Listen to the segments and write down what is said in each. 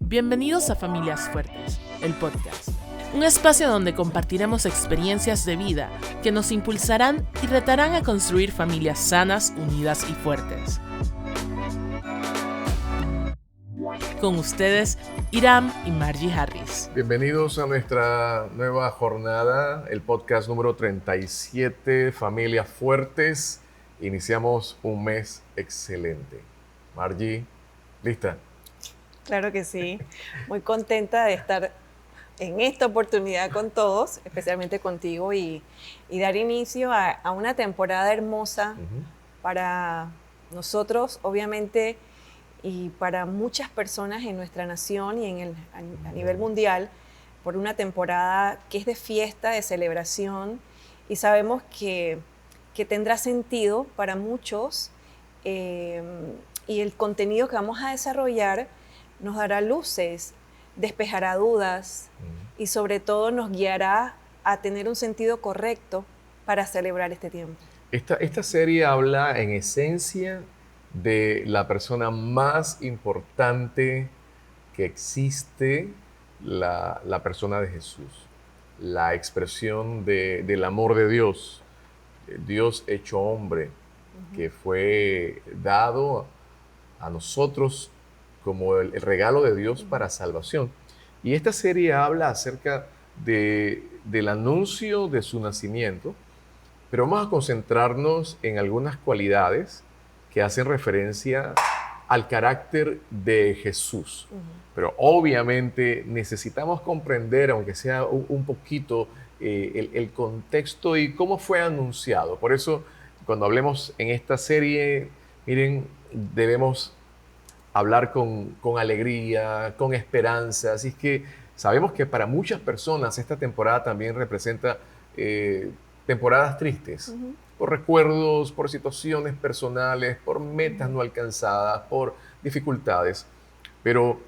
Bienvenidos a Familias Fuertes, el podcast. Un espacio donde compartiremos experiencias de vida que nos impulsarán y retarán a construir familias sanas, unidas y fuertes. Con ustedes, Iram y Margie Harris. Bienvenidos a nuestra nueva jornada, el podcast número 37, Familias Fuertes. Iniciamos un mes excelente. Margie, ¿lista? Claro que sí, muy contenta de estar en esta oportunidad con todos, especialmente contigo, y dar inicio a una temporada hermosa para nosotros, obviamente, y para muchas personas en nuestra nación y a nivel mundial, por una temporada que es de fiesta, de celebración, y sabemos que tendrá sentido para muchos, y el contenido que vamos a desarrollar nos dará luces, despejará dudas y sobre todo nos guiará a tener un sentido correcto para celebrar este tiempo. Esta serie habla en esencia de la persona más importante que existe, la persona de Jesús, la expresión del amor de Dios, Dios hecho hombre, que fue dado a nosotros como el regalo de Dios para salvación. Y esta serie habla acerca del anuncio de su nacimiento, pero vamos a concentrarnos en algunas cualidades que hacen referencia al carácter de Jesús. Pero obviamente necesitamos comprender, aunque sea un poquito, el contexto y cómo fue anunciado. Por eso, cuando hablemos en esta serie, miren, debemos hablar con alegría, con esperanza. Así es que sabemos que para muchas personas esta temporada también representa temporadas tristes, por recuerdos, por situaciones personales, por metas no alcanzadas, por dificultades. Pero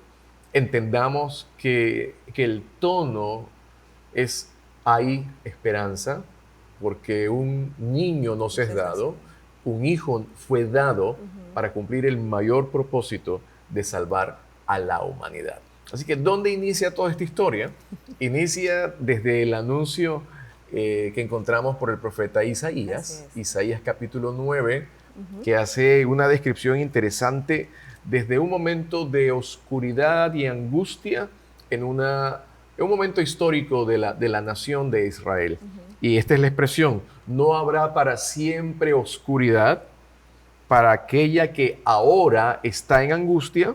entendamos que el tono es hay esperanza, porque un niño nos es dado, un hijo fue dado para cumplir el mayor propósito de salvar a la humanidad. Así que, ¿dónde inicia toda esta historia? Inicia desde el anuncio que encontramos por el profeta Isaías, Isaías capítulo 9, que hace una descripción interesante desde un momento de oscuridad y angustia en un momento histórico de la nación de Israel. Y esta es la expresión: no habrá para siempre oscuridad para aquella que ahora está en angustia,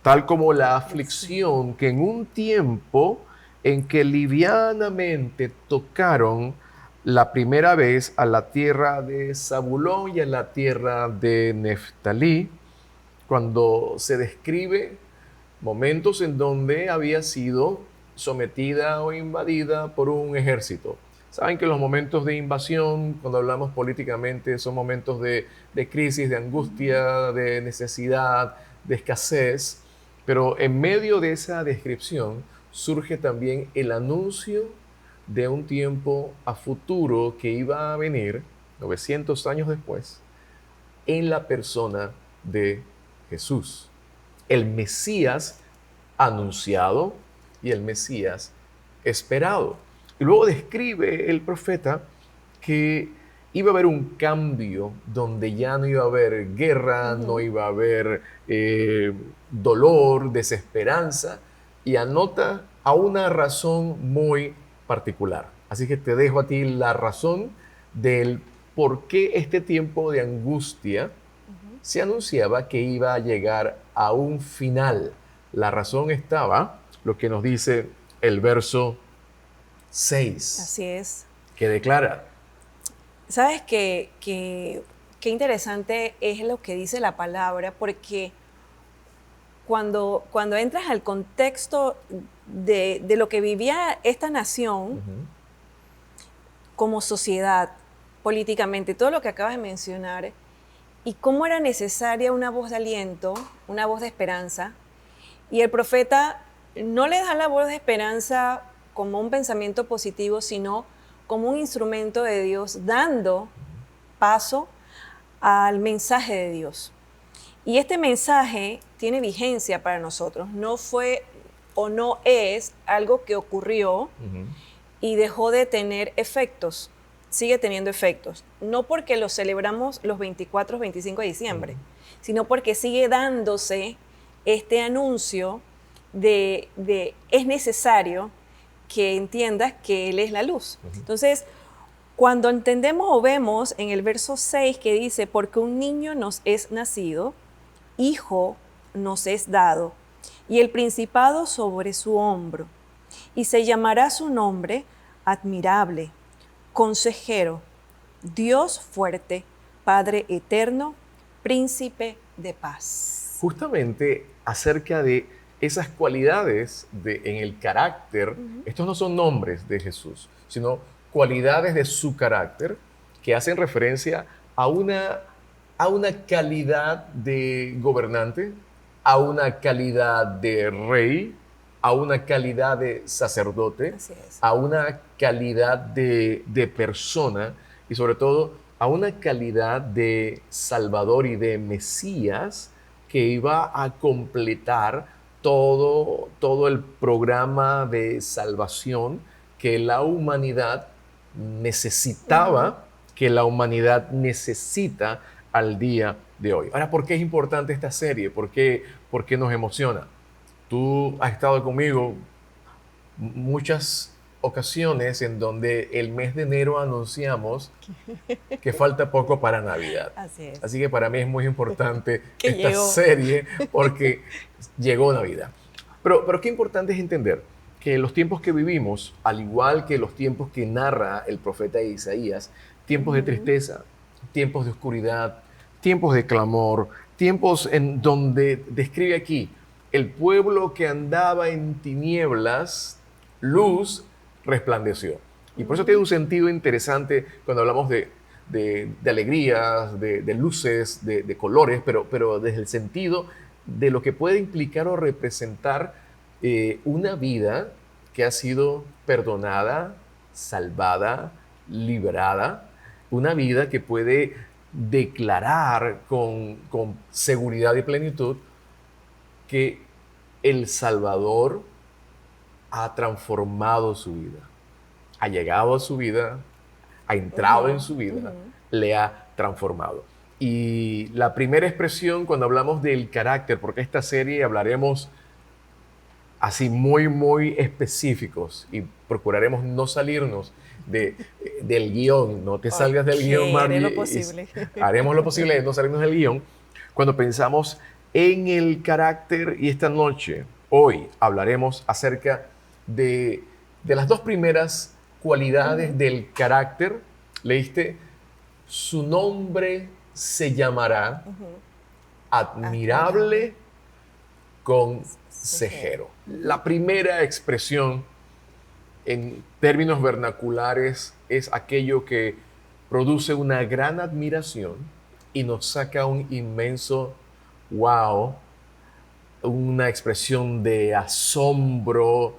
tal como la aflicción que en un tiempo en que livianamente tocaron la primera vez a la tierra de Zabulón y a la tierra de Neftalí, cuando se describe momentos en donde había sido sometida o invadida por un ejército. Saben que los momentos de invasión, cuando hablamos políticamente, son momentos de crisis, de angustia, de necesidad, de escasez. Pero en medio de esa descripción surge también el anuncio de un tiempo a futuro que iba a venir 900 años después en la persona de Jesús, el Mesías anunciado y el Mesías esperado. Y luego describe el profeta que iba a haber un cambio donde ya no iba a haber guerra, no iba a haber dolor, desesperanza, y anota a una razón muy particular. Así que te dejo a ti la razón del por qué este tiempo de angustia se anunciaba que iba a llegar a un final. La razón estaba, lo que nos dice el verso 6. Así es. Que declara. ¿Sabes qué interesante es lo que dice la palabra? Porque cuando entras al contexto de lo que vivía esta nación como sociedad, políticamente, todo lo que acabas de mencionar, y cómo era necesaria una voz de aliento, una voz de esperanza, y el profeta no le da la voz de esperanza como un pensamiento positivo, sino como un instrumento de Dios, dando paso al mensaje de Dios. Y este mensaje tiene vigencia para nosotros. No fue o no es algo que ocurrió y dejó de tener efectos. Sigue teniendo efectos. No porque lo celebramos los 24, 25 de diciembre, sino porque sigue dándose este anuncio de es necesario que entiendas que Él es la luz. Entonces, cuando entendemos o vemos en el verso 6 que dice, porque un niño nos es nacido, hijo nos es dado, y el principado sobre su hombro, y se llamará su nombre admirable, consejero, Dios fuerte, Padre eterno, príncipe de paz. Justamente acerca de esas cualidades en el carácter, estos no son nombres de Jesús, sino cualidades de su carácter que hacen referencia a una calidad de gobernante, a una calidad de rey, a una calidad de sacerdote, a una calidad de persona y sobre todo a una calidad de Salvador y de Mesías que iba a completar todo el programa de salvación que la humanidad necesitaba, que la humanidad necesita al día de hoy. Ahora, ¿por qué es importante esta serie? ¿Por qué nos emociona? Tú has estado conmigo muchas ocasiones en donde el mes de enero anunciamos que falta poco para Navidad. Así que para mí es muy importante esta serie porque llegó Navidad. Pero qué importante es entender que los tiempos que vivimos, al igual que los tiempos que narra el profeta Isaías, tiempos de tristeza, tiempos de oscuridad, tiempos de clamor, tiempos en donde describe aquí el pueblo que andaba en tinieblas, luz resplandeció. Y por eso tiene un sentido interesante cuando hablamos de alegrías, de luces, de colores, pero desde el sentido de lo que puede implicar o representar una vida que ha sido perdonada, salvada, liberada, una vida que puede declarar con seguridad y plenitud que el Salvador ha transformado su vida, ha llegado a su vida, ha entrado en su vida, le ha transformado. Y la primera expresión cuando hablamos del carácter, porque esta serie hablaremos así muy específicos y procuraremos no salirnos del guión, no te salgas del guión, Margie. Haremos lo posible de no salirnos del guión. Cuando pensamos en el carácter, y esta noche, hoy, hablaremos acerca de las dos primeras cualidades del carácter. Leíste, su nombre se llamará admirable, consejero. La primera expresión en términos vernaculares es aquello que produce una gran admiración y nos saca un inmenso wow, una expresión de asombro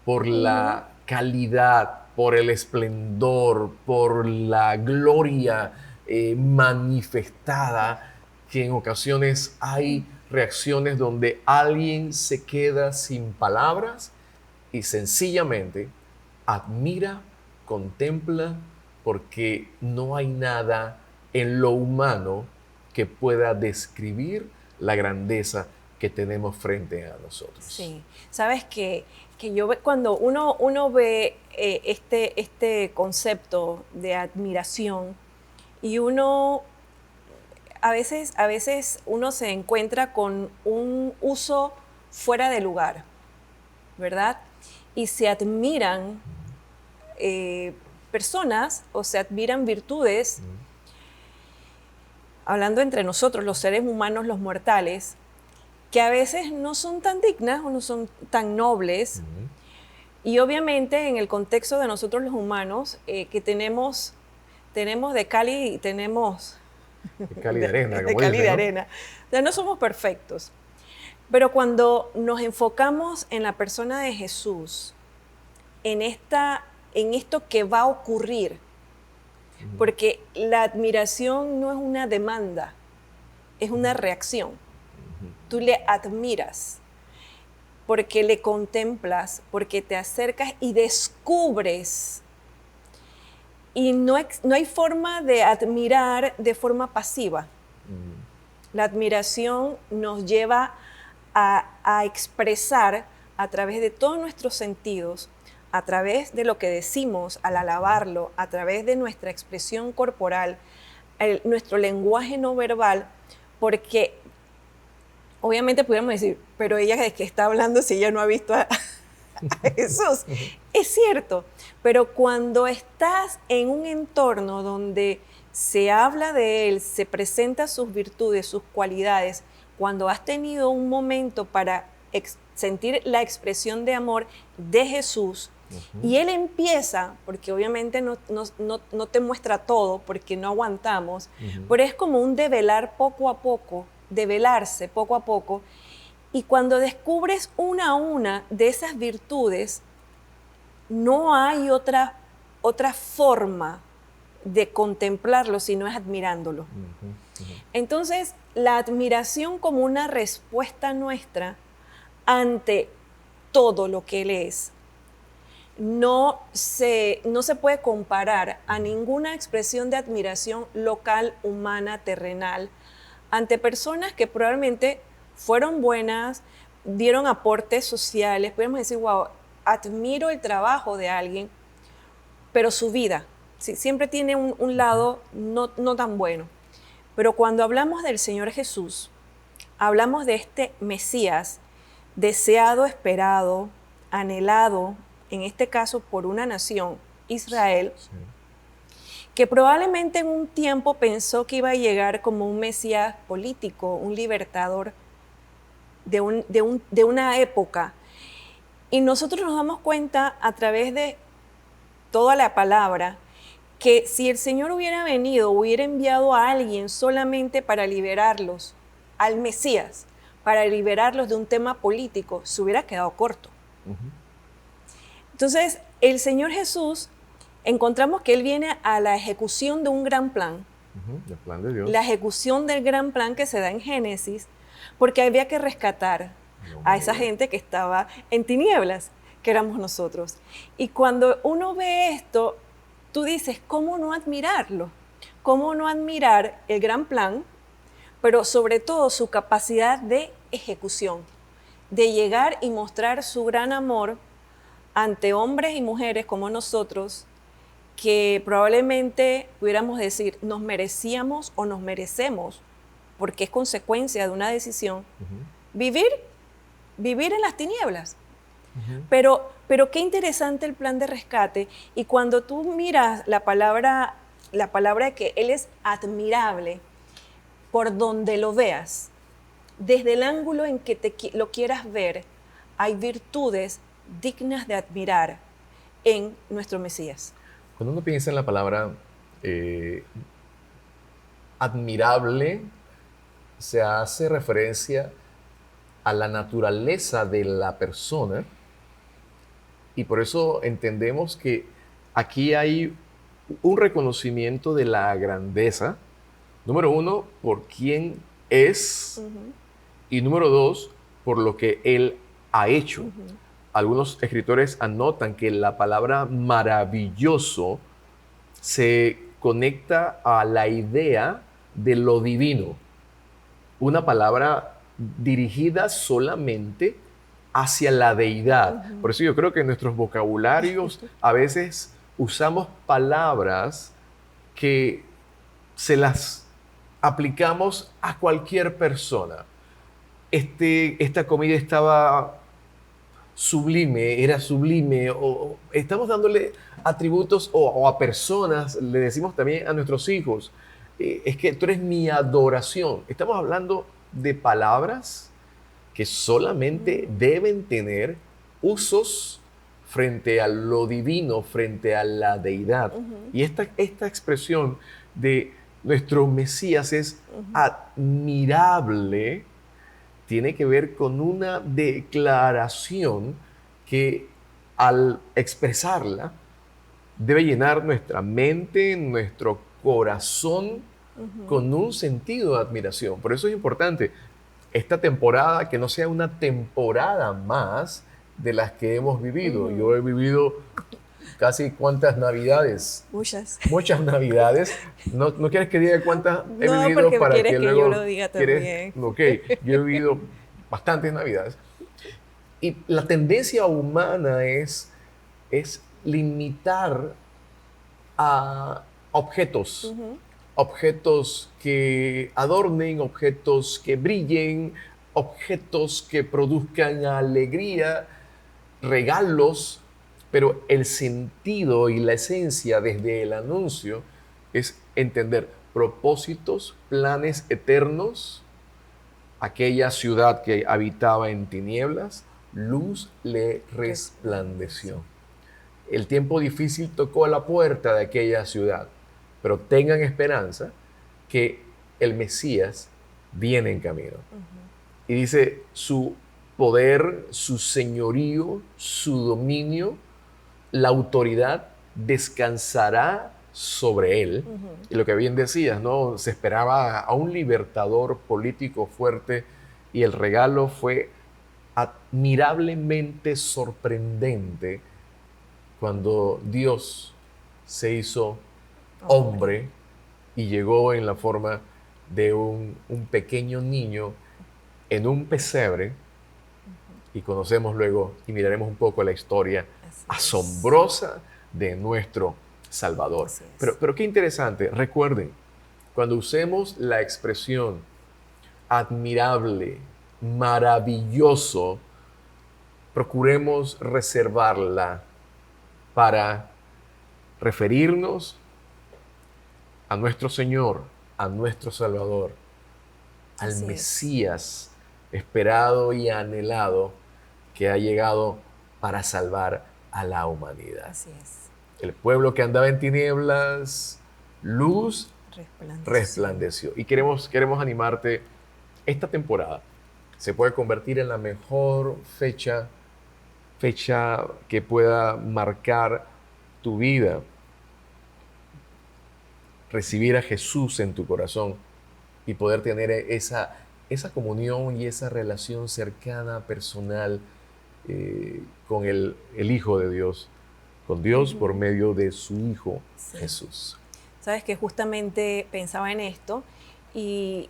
por la calidad, por el esplendor, por la gloria manifestada, que en ocasiones hay reacciones donde alguien se queda sin palabras y sencillamente admira, contempla, porque no hay nada en lo humano que pueda describir la grandeza que tenemos frente a nosotros. Sí, sabes que cuando uno ve este concepto de admiración y a veces uno se encuentra con un uso fuera de lugar, ¿verdad? Y se admiran personas o se admiran virtudes, hablando entre nosotros, los seres humanos, los mortales, que a veces no son tan dignas o no son tan nobles. Y obviamente en el contexto de nosotros los humanos, que tenemos de Cali y tenemos... De Cali de arena, como Cali de arena. O sea, no somos perfectos. Pero cuando nos enfocamos en la persona de Jesús, en esto que va a ocurrir, porque la admiración no es una demanda, es una reacción. tú le admiras, porque le contemplas, porque te acercas y descubres. Y no hay forma de admirar de forma pasiva. La admiración nos lleva a expresar a través de todos nuestros sentidos, a través de lo que decimos al alabarlo, a través de nuestra expresión corporal, nuestro lenguaje no verbal, porque obviamente pudiéramos decir, pero ella de qué está hablando si ella no ha visto a Jesús. Es cierto, pero cuando estás en un entorno donde se habla de Él, se presentan sus virtudes, sus cualidades, cuando has tenido un momento para sentir la expresión de amor de Jesús, y Él empieza, porque obviamente no te muestra todo, porque no aguantamos, pero es como un develar poco a poco, develarse poco a poco, y cuando descubres una a una de esas virtudes, no hay otra forma de contemplarlo si no es admirándolo. Entonces, la admiración como una respuesta nuestra ante todo lo que Él es, no se puede comparar a ninguna expresión de admiración local, humana, terrenal, ante personas que probablemente fueron buenas, dieron aportes sociales. Podemos decir, wow, admiro el trabajo de alguien, pero su vida siempre tiene un lado no tan bueno. Pero cuando hablamos del Señor Jesús, hablamos de este Mesías deseado, esperado, anhelado, en este caso por una nación, Israel, que probablemente en un tiempo pensó que iba a llegar como un Mesías político, un libertador de una época. Y nosotros nos damos cuenta a través de toda la palabra que si el Señor hubiera venido, hubiera enviado a alguien solamente para liberarlos, al Mesías, para liberarlos de un tema político, se hubiera quedado corto. Entonces, el Señor Jesús, encontramos que Él viene a la ejecución de un gran plan. El plan de Dios. La ejecución del gran plan que se da en Génesis, porque había que rescatar a esa gente que estaba en tinieblas, que éramos nosotros. Y cuando uno ve esto, tú dices, ¿cómo no admirarlo? ¿Cómo no admirar el gran plan, pero sobre todo su capacidad de ejecución, de llegar y mostrar su gran amor ante hombres y mujeres como nosotros, que probablemente pudiéramos decir, nos merecíamos o nos merecemos, porque es consecuencia de una decisión, vivir en las tinieblas. Pero qué interesante el plan de rescate, y cuando tú miras la palabra de que Él es admirable, por donde lo veas, desde el ángulo en que lo quieras ver, hay virtudes dignas de admirar en nuestro Mesías. Cuando uno piensa en la palabra admirable, se hace referencia a la naturaleza de la persona, y por eso entendemos que aquí hay un reconocimiento de la grandeza, número uno, por quién es, y número dos, por lo que Él ha hecho. Algunos escritores anotan que la palabra maravilloso se conecta a la idea de lo divino. Una palabra dirigida solamente hacia la deidad. Por eso yo creo que en nuestros vocabularios a veces usamos palabras que se las aplicamos a cualquier persona. Esta comida estaba sublime, era sublime, o estamos dándole atributos o a personas, le decimos también a nuestros hijos, es que tú eres mi adoración. Estamos hablando de palabras que solamente deben tener usos frente a lo divino, frente a la deidad. Y esta expresión de nuestro Mesías es admirable, tiene que ver con una declaración que al expresarla debe llenar nuestra mente, nuestro corazón con un sentido de admiración. Por eso es importante. esta temporada que no sea una temporada más de las que hemos vivido. Yo he vivido casi cuántas navidades. Muchas navidades. No quieres que diga cuántas he No, vivido porque para quieres que que luego yo lo diga también. Ok, yo he vivido bastantes navidades. Y la tendencia humana es limitar a objetos. Objetos que adornen, objetos que brillen, objetos que produzcan alegría, regalos, pero el sentido y la esencia desde el anuncio es entender propósitos, planes eternos. Aquella ciudad que habitaba en tinieblas, luz le resplandeció. El tiempo difícil tocó a la puerta de aquella ciudad, pero tengan esperanza que el Mesías viene en camino. Y dice, su poder, su señorío, su dominio, la autoridad descansará sobre él. Y lo que bien decías, ¿no? Se esperaba a un libertador político fuerte y el regalo fue admirablemente sorprendente cuando Dios se hizo hombre y llegó en la forma de un pequeño niño en un pesebre. Y conocemos luego y miraremos un poco la historia asombrosa de nuestro Salvador. Pero qué interesante, recuerden, cuando usemos la expresión admirable, maravilloso, procuremos reservarla para referirnos a nuestro Señor, a nuestro Salvador, al Mesías esperado y anhelado que ha llegado para salvar a la humanidad. Así es. El pueblo que andaba en tinieblas, luz resplandeció. Y queremos animarte, esta temporada se puede convertir en la mejor fecha que pueda marcar tu vida. Recibir a Jesús en tu corazón y poder tener esa comunión y esa relación cercana, personal, con el Hijo de Dios, con Dios por medio de su Hijo Jesús. Sabes que justamente pensaba en esto y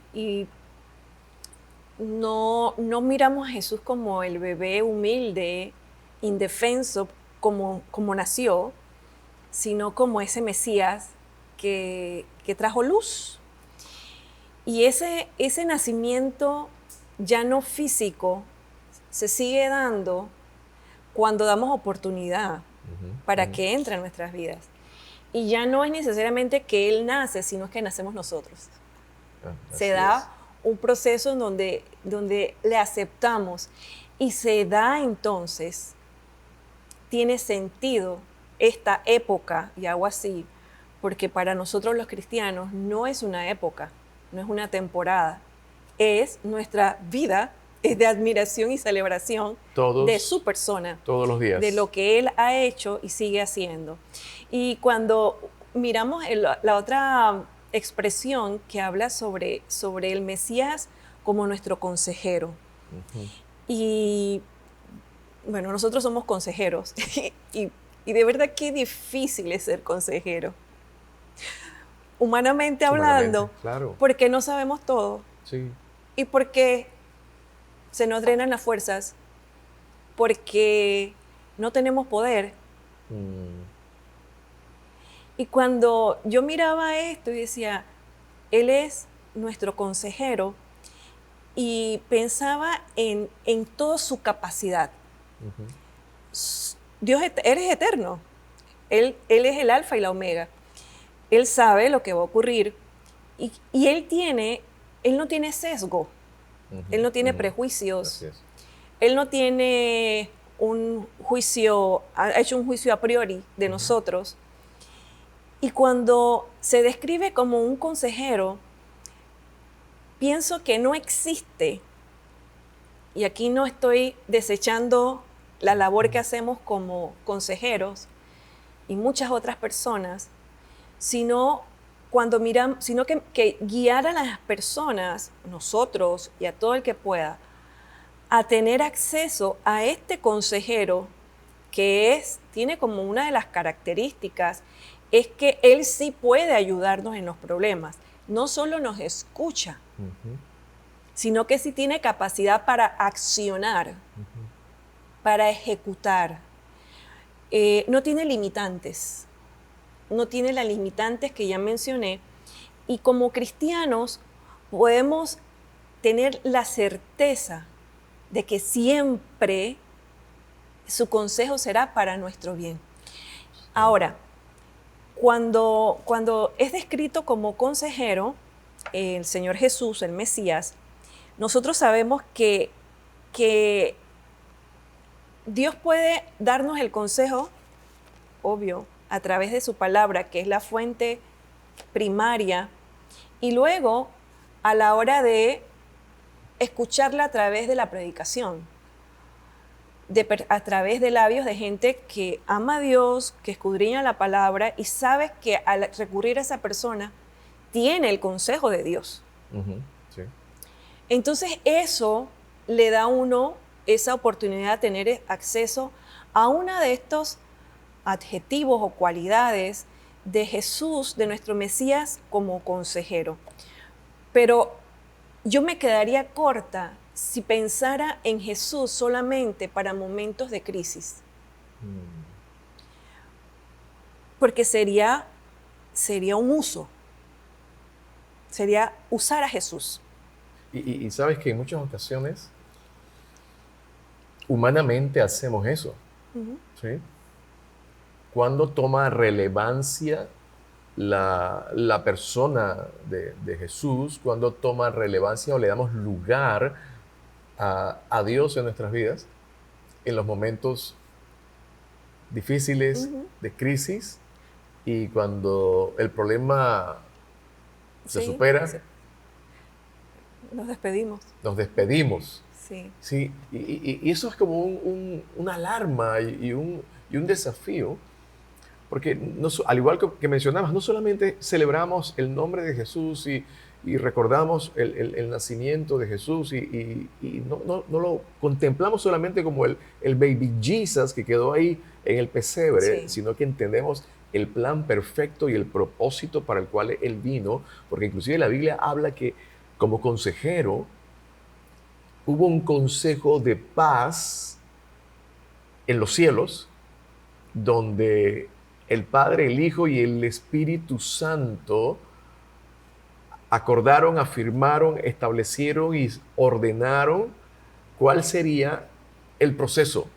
no miramos a Jesús como el bebé humilde, indefenso, como nació, sino como ese Mesías que trajo luz. Y ese nacimiento ya no físico se sigue dando cuando damos oportunidad para que entre en nuestras vidas. Y ya no es necesariamente que Él nace, sino que nacemos nosotros. Se da un proceso en donde le aceptamos y se da entonces, tiene sentido esta época, y hago así, porque para nosotros los cristianos no es una época, no es una temporada, es nuestra vida, es de admiración y celebración de su persona. Todos los días. De lo que Él ha hecho y sigue haciendo. Y cuando miramos la otra expresión que habla sobre el Mesías como nuestro consejero. Y bueno, nosotros somos consejeros y de verdad qué difícil es ser consejero. Humanamente hablando, claro. Porque no sabemos todo. Sí. Y porque se nos drenan las fuerzas, porque no tenemos poder. Y cuando yo miraba esto y decía, Él es nuestro consejero, y pensaba en toda su capacidad. Dios, Él es eterno. Él es el alfa y la omega. Él sabe lo que va a ocurrir y Él no tiene sesgo. Él no tiene prejuicios. Él no tiene ha hecho un juicio a priori de nosotros. Y cuando se describe como un consejero, pienso que no existe, y aquí no estoy desechando la labor que hacemos como consejeros y muchas otras personas, sino cuando miramos, sino que guiar a las personas, nosotros y a todo el que pueda, a tener acceso a este consejero que tiene como una de las características, es que él sí puede ayudarnos en los problemas. No solo nos escucha, sino que sí tiene capacidad para accionar, para ejecutar. No tiene limitantes, no tiene las limitantes que ya mencioné, y como cristianos podemos tener la certeza de que siempre su consejo será para nuestro bien. Ahora, cuando es descrito como consejero, el Señor Jesús, el Mesías, nosotros sabemos que Dios puede darnos el consejo, obvio, a través de su palabra, que es la fuente primaria, y luego a la hora de escucharla a través de la predicación, a través de labios de gente que ama a Dios, que escudriña la palabra y sabe que al recurrir a esa persona tiene el consejo de Dios. Sí. Entonces eso le da a uno esa oportunidad de tener acceso a uno de estos adjetivos o cualidades de Jesús, de nuestro Mesías, como consejero. Pero yo me quedaría corta si pensara en Jesús solamente para momentos de crisis. Porque sería un uso. Sería usar a Jesús. Y sabes que en muchas ocasiones, humanamente hacemos eso. ¿Sí? Cuando toma relevancia la persona de Jesús, cuando toma relevancia o le damos lugar a Dios en nuestras vidas, en los momentos difíciles de crisis, y cuando el problema se supera, sí. Nos despedimos. nos despedimos. Sí. Sí, y eso es como una alarma y un desafío, porque al igual que mencionabas, no solamente celebramos el nombre de Jesús y recordamos el nacimiento de Jesús y no lo contemplamos solamente como el baby Jesus que quedó ahí en el pesebre, sino que entendemos el plan perfecto y el propósito para el cual Él vino, porque inclusive la Biblia habla que como consejero hubo un consejo de paz en los cielos, donde el Padre, el Hijo y el Espíritu Santo acordaron, afirmaron, establecieron y ordenaron cuál sería el proceso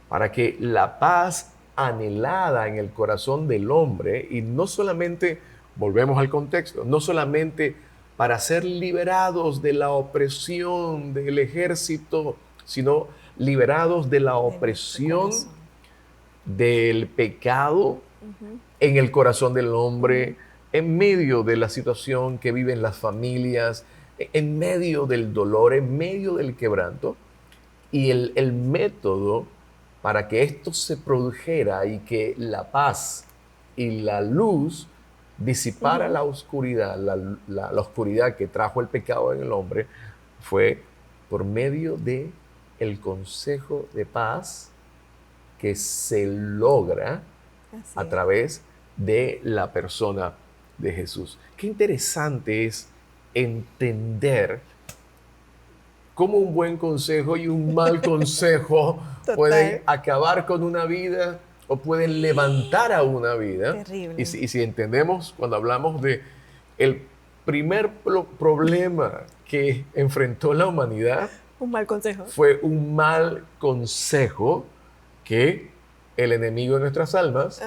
para que la paz anhelada en el corazón del hombre, y no solamente, volvemos al contexto, no solamente para ser liberados de la opresión del ejército, sino liberados de la opresión del pecado en el corazón del hombre, en medio de la situación que viven las familias, en medio del dolor, en medio del quebranto. Y el método para que esto se produjera y que la paz y la luz disipara la oscuridad, la oscuridad que trajo el pecado en el hombre, fue por medio de el consejo de paz que se logra a través de la persona de Jesús. Qué interesante es entender cómo un buen consejo y un mal consejo pueden acabar con una vida o pueden levantar a una vida. Terrible. Y si entendemos, cuando hablamos de el primer problema que enfrentó la humanidad, un mal consejo. Fue un mal consejo que el enemigo de nuestras almas,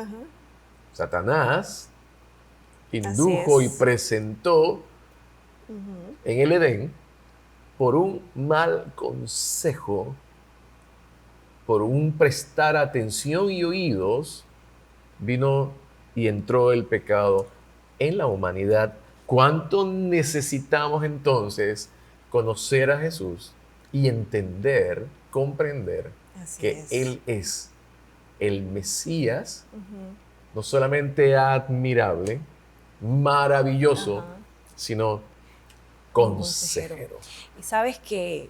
Satanás, indujo y presentó en el Edén por un mal consejo, por un prestar atención y oídos, vino y entró el pecado en la humanidad. ¿Cuánto necesitamos entonces conocer a Jesús y entender, comprender que Él es el Mesías, no solamente admirable, maravilloso, Ajá. sino Un consejero. Y sabes que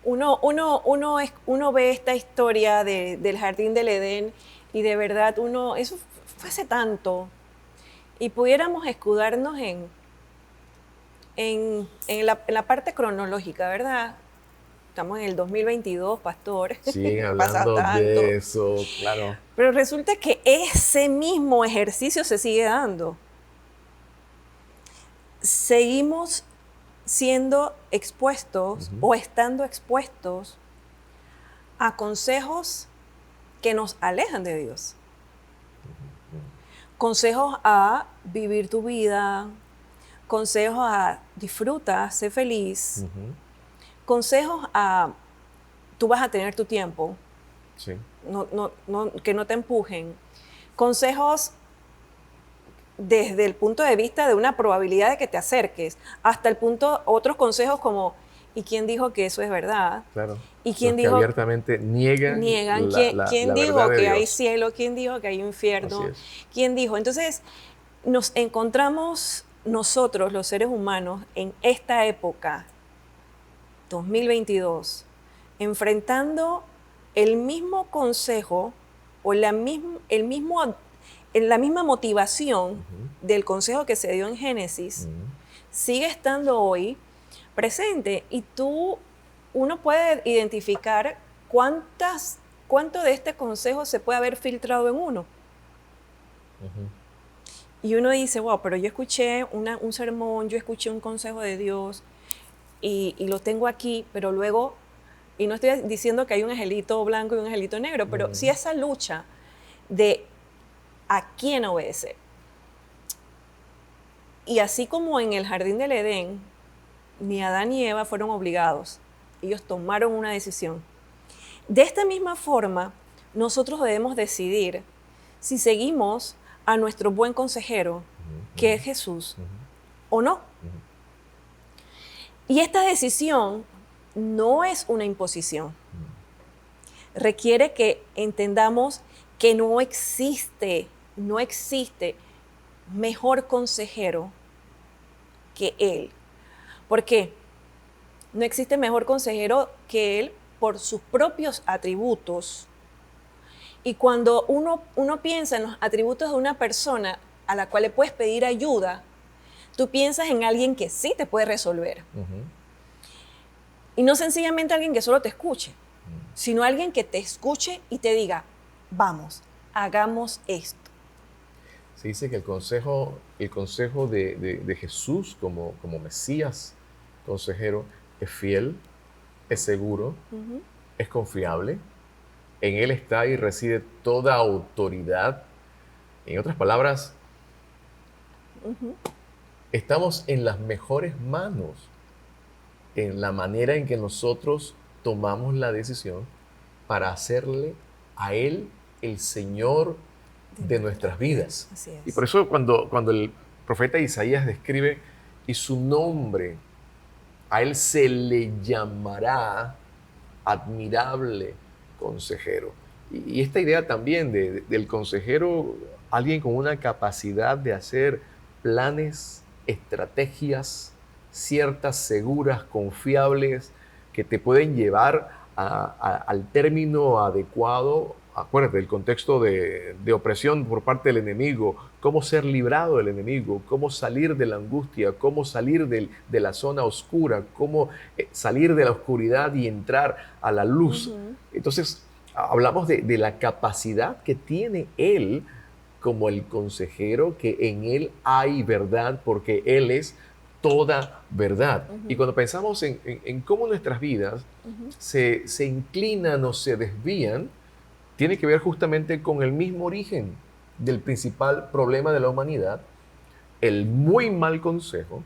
uno ve esta historia del jardín del Edén y de verdad eso fue hace tanto y pudiéramos escudarnos en la parte cronológica, ¿verdad? Estamos en el 2022, pastor. Siguen Pasa hablando tanto. de eso, claro. Pero resulta que ese mismo ejercicio se sigue dando. Seguimos siendo expuestos o estando expuestos a consejos que nos alejan de Dios. Consejos a vivir tu vida, consejos a disfruta, sé feliz, consejos a tú vas a tener tu tiempo, Sí. que no te empujen, consejos desde el punto de vista de una probabilidad de que te acerques, hasta el punto, otros consejos como, ¿y quién dijo que eso es verdad? Claro. ¿Y quién Los que dijo? abiertamente niegan ¿Quién la dijo verdad de que hay Dios. cielo? ¿Quién dijo que hay infierno? Así es. ¿Quién dijo? Entonces, nos encontramos nosotros, los seres humanos, en esta época, 2022, enfrentando el mismo consejo o la misma motivación del consejo que se dio en Génesis, sigue estando hoy presente y uno puede identificar cuánto de este consejo se puede haber filtrado en uno. Y uno dice, wow, pero yo escuché un sermón, yo escuché un consejo de Dios y lo tengo aquí, pero luego, y no estoy diciendo que hay un angelito blanco y un angelito negro, pero sí esa lucha de a quién obedecer. Y así como en el jardín del Edén, ni Adán ni Eva fueron obligados, ellos tomaron una decisión. De esta misma forma, nosotros debemos decidir si seguimos a nuestro buen consejero, que es Jesús, o no. Y esta decisión no es una imposición. Requiere que entendamos que no existe mejor consejero que Él. ¿Por qué? No existe mejor consejero que Él por sus propios atributos. Y cuando uno piensa en los atributos de una persona a la cual le puedes pedir ayuda, tú piensas en alguien que sí te puede resolver. Y no sencillamente alguien que solo te escuche, sino alguien que te escuche y te diga, vamos, hagamos esto. Se dice que el consejo de Jesús como Mesías consejero es fiel, es seguro, es confiable. En Él está y reside toda autoridad. En otras palabras, estamos en las mejores manos en la manera en que nosotros tomamos la decisión para hacerle a Él el Señor de nuestras vidas. Así es. Y por eso cuando el profeta Isaías describe, y su nombre, a Él se le llamará admirable consejero. Y esta idea también del consejero, alguien con una capacidad de hacer planes, estrategias ciertas, seguras, confiables, que te pueden llevar al término adecuado. Acuérdate, el contexto de opresión por parte del enemigo, cómo ser librado del enemigo, cómo salir de la angustia, cómo salir de la zona oscura, cómo salir de la oscuridad y entrar a la luz. Entonces, hablamos de la capacidad que tiene Él como el consejero, que en Él hay verdad, porque Él es toda verdad. Y cuando pensamos en cómo nuestras vidas se inclinan o se desvían, tiene que ver justamente con el mismo origen del principal problema de la humanidad, el muy mal consejo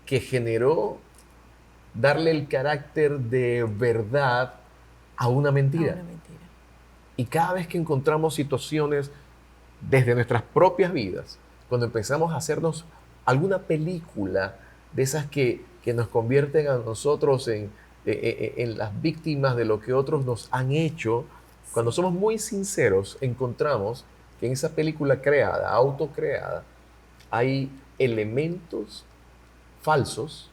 que generó darle el carácter de verdad a una mentira. Y cada vez que encontramos situaciones desde nuestras propias vidas, cuando empezamos a hacernos alguna película de esas que nos convierten a nosotros en las víctimas de lo que otros nos han hecho, cuando somos muy sinceros, encontramos que en esa película creada, autocreada, hay elementos falsos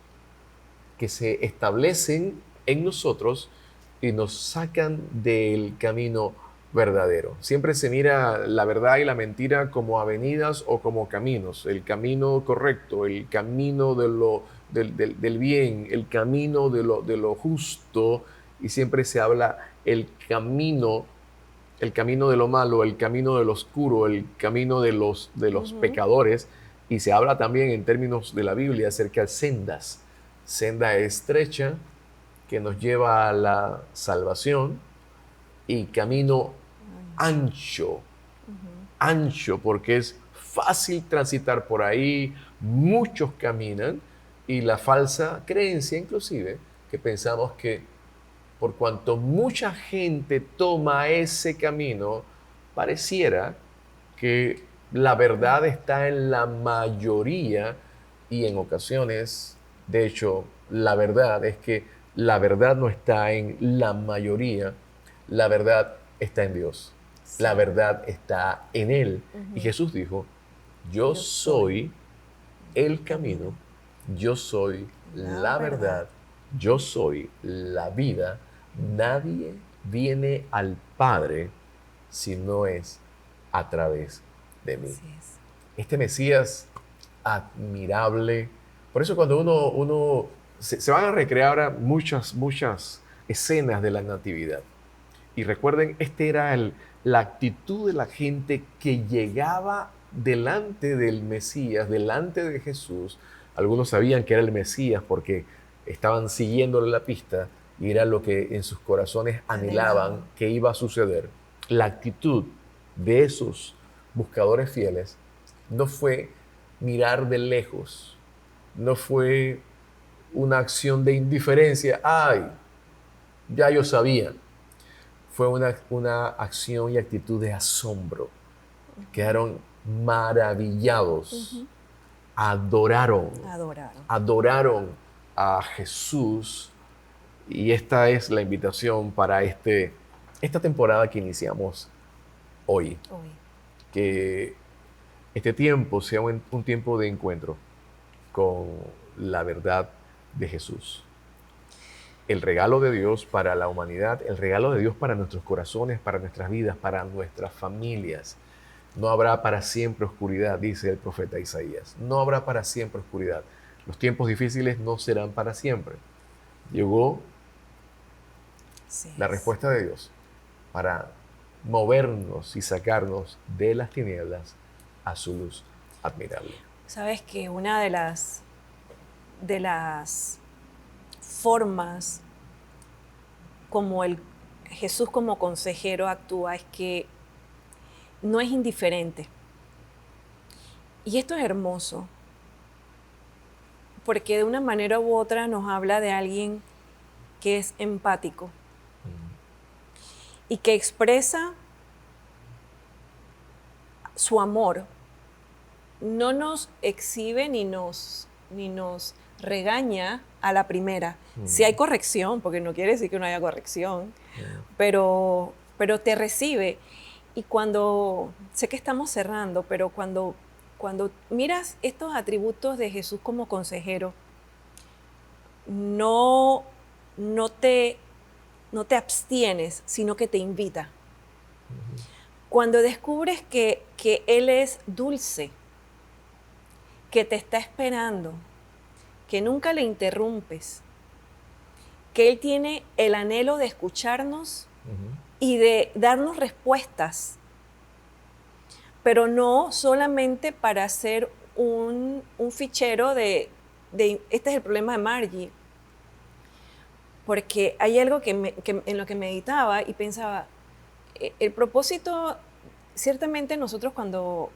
que se establecen en nosotros y nos sacan del camino verdadero. Siempre se mira la verdad y la mentira como avenidas o como caminos. El camino correcto, el camino del bien, el camino de lo justo, y siempre se habla el camino de lo malo, el camino de lo oscuro, el camino de los pecadores, y se habla también en términos de la Biblia acerca de sendas. Senda estrecha que nos lleva a la salvación y camino ancho, ancho porque es fácil transitar por ahí, muchos caminan, y la falsa creencia inclusive que pensamos que por cuanto mucha gente toma ese camino, pareciera que la verdad está en la mayoría, y en ocasiones, de hecho, la verdad es que la verdad no está en la mayoría, la verdad está en Dios, la verdad está en Él. Y Jesús dijo, yo soy el camino, yo soy la verdad, yo soy la vida. Nadie viene al Padre si no es a través de mí. Este Mesías admirable. Por eso cuando uno se van a recrear ahora muchas escenas de la Natividad. Y recuerden, era la actitud de la gente que llegaba delante del Mesías, delante de Jesús. Algunos sabían que era el Mesías porque estaban siguiéndole la pista y era lo que en sus corazones anhelaban que iba a suceder. La actitud de esos buscadores fieles no fue mirar de lejos, no fue una acción de indiferencia. ¡Ay! Ya yo sabía. Fue una acción y actitud de asombro. Quedaron maravillados. Adoraron a Jesús. Y esta es la invitación para esta temporada que iniciamos hoy. Que este tiempo sea un tiempo de encuentro con la verdad de Jesús. El regalo de Dios para la humanidad, el regalo de Dios para nuestros corazones, para nuestras vidas, para nuestras familias. No habrá para siempre oscuridad, dice el profeta Isaías. No habrá para siempre oscuridad. Los tiempos difíciles no serán para siempre. Llegó la respuesta de Dios para movernos y sacarnos de las tinieblas a su luz admirable. Sabes que una de las formas como Jesús como consejero actúa es que no es indiferente. Y esto es hermoso, porque de una manera u otra nos habla de alguien que es empático y que expresa su amor. No nos exhibe ni nos regaña a la primera. Sí hay corrección, porque no quiere decir que no haya corrección, pero te recibe. Y sé que estamos cerrando, pero cuando miras estos atributos de Jesús como consejero, no te abstienes, sino que te invita. Cuando descubres que Él es dulce, que te está esperando, que nunca le interrumpes, que Él tiene el anhelo de escucharnos y de darnos respuestas, pero no solamente para hacer un fichero de este es el problema de Margie, porque hay algo en lo que meditaba y pensaba, el propósito, ciertamente nosotros cuando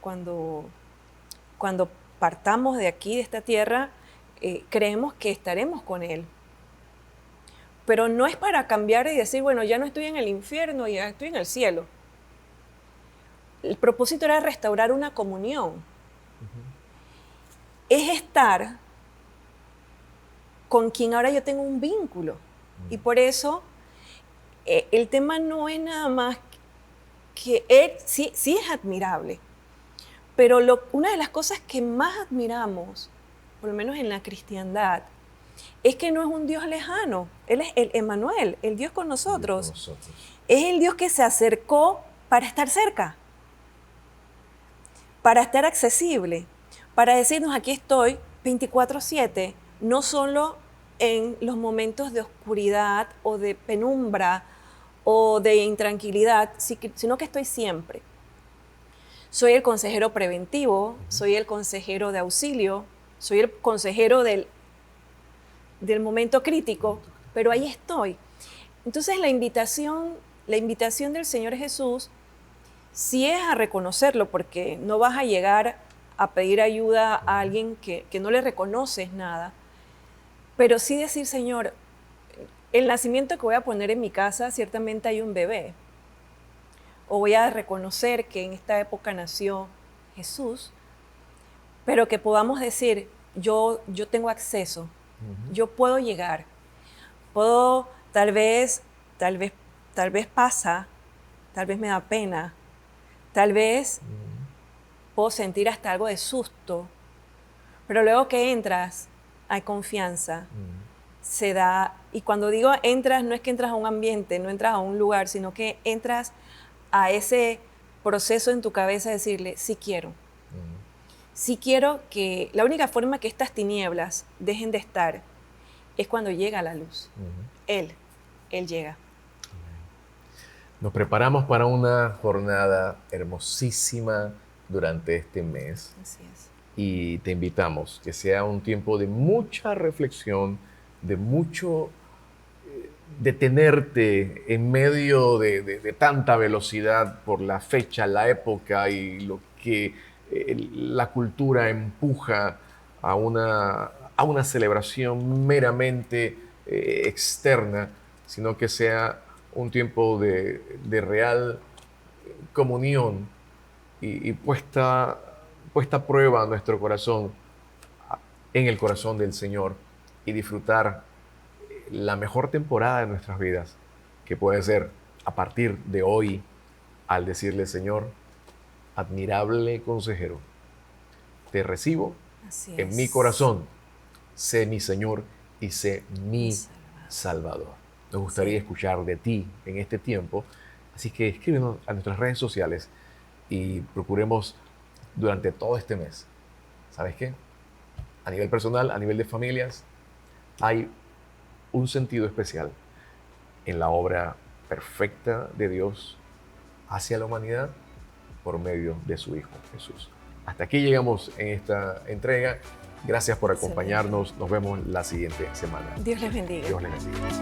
partamos de aquí, de esta tierra, creemos que estaremos con Él. Pero no es para cambiar y decir, bueno, ya no estoy en el infierno, ya estoy en el cielo. El propósito era restaurar una comunión. Es estar con quien ahora yo tengo un vínculo. Y por eso el tema no es nada más que Él sí es admirable, pero una de las cosas que más admiramos, por lo menos en la cristiandad, es que no es un Dios lejano. Él es el Emmanuel, el Dios con nosotros. Es el Dios que se acercó para estar cerca, para estar accesible, para decirnos aquí estoy 24/7, no solo en los momentos de oscuridad o de penumbra o de intranquilidad, sino que estoy siempre. Soy el consejero preventivo, soy el consejero de auxilio, soy el consejero del momento crítico, pero ahí estoy. Entonces la invitación del Señor Jesús sí es a reconocerlo, porque no vas a llegar a pedir ayuda a alguien que no le reconoces nada, pero sí decir, Señor, el nacimiento que voy a poner en mi casa, ciertamente hay un bebé, o voy a reconocer que en esta época nació Jesús, pero que podamos decir, yo tengo acceso, yo puedo llegar, puedo, tal vez pasa, tal vez me da pena, tal vez puedo sentir hasta algo de susto, pero luego que entras, hay confianza, se da, y cuando digo entras, no es que entras a un ambiente, no entras a un lugar, sino que entras a ese proceso en tu cabeza de decirle, sí quiero. Sí quiero que la única forma que estas tinieblas dejen de estar es cuando llega la luz. Él llega. Nos preparamos para una jornada hermosísima durante este mes. Así es. Y te invitamos que sea un tiempo de mucha reflexión, de mucho detenerte en medio de tanta velocidad por la fecha, la época y lo que la cultura empuja a una celebración meramente externa, sino que sea un tiempo de real comunión y puesta a prueba nuestro corazón en el corazón del Señor y disfrutar la mejor temporada de nuestras vidas, que puede ser a partir de hoy, al decirle, Señor, admirable consejero, te recibo en mi corazón, sé mi Señor y sé mi Salvador. Nos gustaría escuchar de ti en este tiempo, así que escríbenos a nuestras redes sociales y procuremos durante todo este mes. ¿Sabes qué? A nivel personal, a nivel de familias, hay un sentido especial en la obra perfecta de Dios hacia la humanidad por medio de su Hijo Jesús. Hasta aquí llegamos en esta entrega. Gracias por acompañarnos. Nos vemos la siguiente semana. Dios les bendiga. Dios les bendiga.